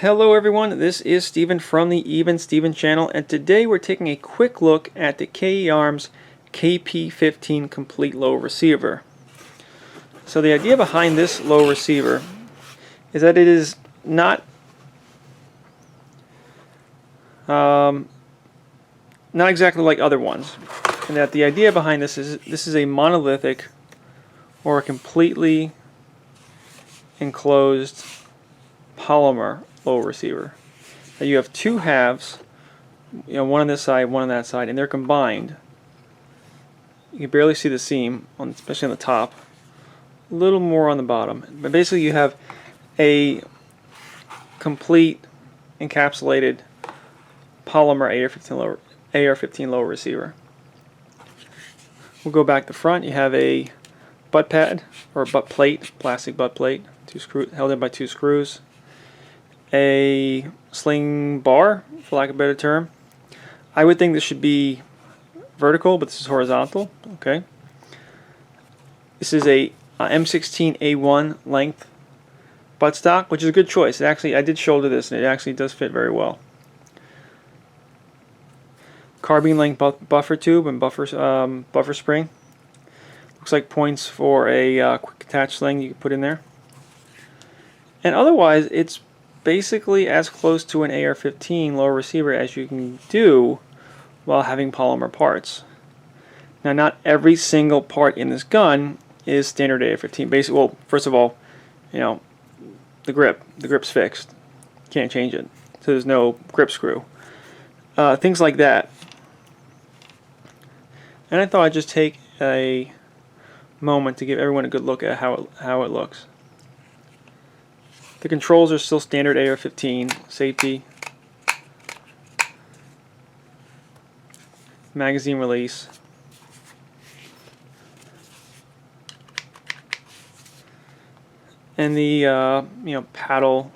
Hello everyone, this is Steven from the Even Steven channel, and today we're taking a quick look at the KE Arms KP-15 complete low receiver. So the idea behind this low receiver is that it is not exactly like other ones, and that the idea behind this is a monolithic or a completely enclosed polymer low receiver. Now you have two halves, one on this side, one on that side, and they're combined. You can barely see the seam, especially on the top. A little more on the bottom. But basically you have a complete encapsulated polymer AR-15 low receiver. We'll go back to front. You have a butt pad, or a butt plate, plastic butt plate, held in by two screws. A sling bar, for lack of a better term. I would think this should be vertical, but this is horizontal. Okay. This is a M16A1 length buttstock, which is a good choice. It actually, I did shoulder this, and it actually does fit very well. Carbine length buffer tube and buffer spring. Looks like points for a quick attach sling you can put in there. And otherwise, it's basically as close to an AR-15 low receiver as you can do while having polymer parts. Now, not every single part in this gun is standard AR-15. Basically, well, first of all, the grip's fixed. Can't change it. So there's no grip screw. Things like that. And I thought I'd just take a moment to give everyone a good look at how it looks. The controls are still standard AR-15, safety, magazine release, and the paddle,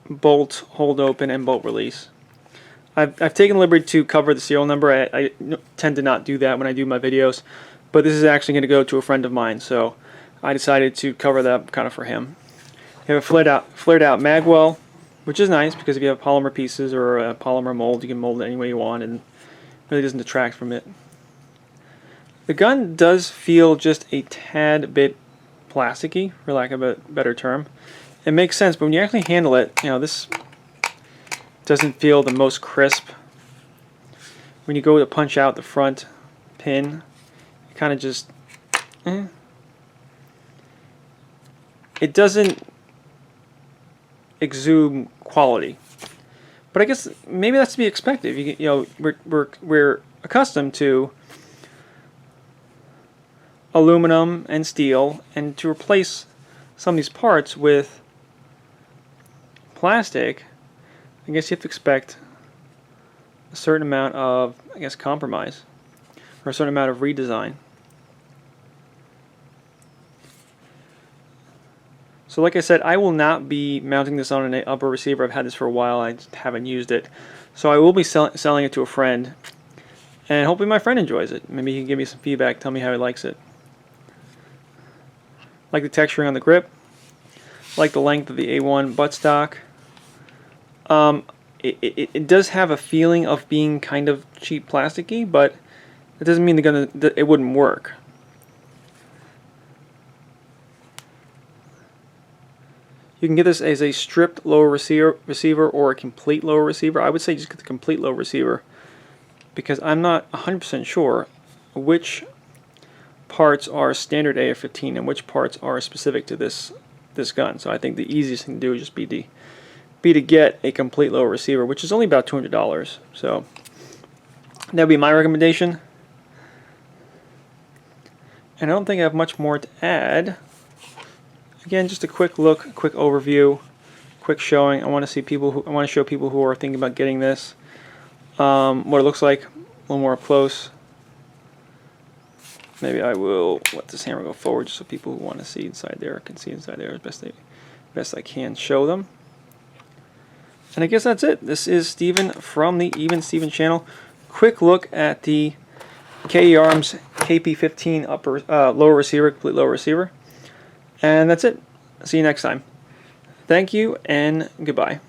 bolt hold open, and bolt release. I've taken the liberty to cover the serial number. I tend to not do that when I do my videos, but this is actually going to go to a friend of mine, so I decided to cover that kind of for him. You have a flared out mag well, which is nice because if you have polymer pieces or a polymer mold, you can mold it any way you want, and it really doesn't detract from it. The gun does feel just a tad bit plasticky, for lack of a better term. It makes sense, but when you actually handle it, this doesn't feel the most crisp. When you go to punch out the front pin, it kind of just, it doesn't exude quality, but I guess maybe that's to be expected. We're accustomed to aluminum and steel, and to replace some of these parts with plastic, I guess you have to expect a certain amount of, compromise, or a certain amount of redesign. So like I said, I will not be mounting this on an upper receiver. I've had this for a while. I just haven't used it. So I will be selling it to a friend, and hopefully my friend enjoys it. Maybe he can give me some feedback, tell me how he likes it. Like the texturing on the grip. Like the length of the A1 buttstock. It does have a feeling of being kind of cheap plasticky, but it doesn't mean it wouldn't work. You can get this as a stripped lower receiver or a complete lower receiver. I would say just get the complete lower receiver, because I'm not 100% sure which parts are standard AR-15 and which parts are specific to this gun. So I think the easiest thing to do would just be to get a complete lower receiver, which is only about $200. So that would be my recommendation. And I don't think I have much more to add. Again, just a quick look, quick overview, quick showing. I want to show people who are thinking about getting this what it looks like a little more up close. Maybe I will let this hammer go forward just so people who want to see inside there can see inside there as best I can show them. And I guess that's it. This is Steven from the Even Steven channel. Quick look at the KE Arms KP-15 lower receiver, complete lower receiver. And that's it. See you next time. Thank you and goodbye.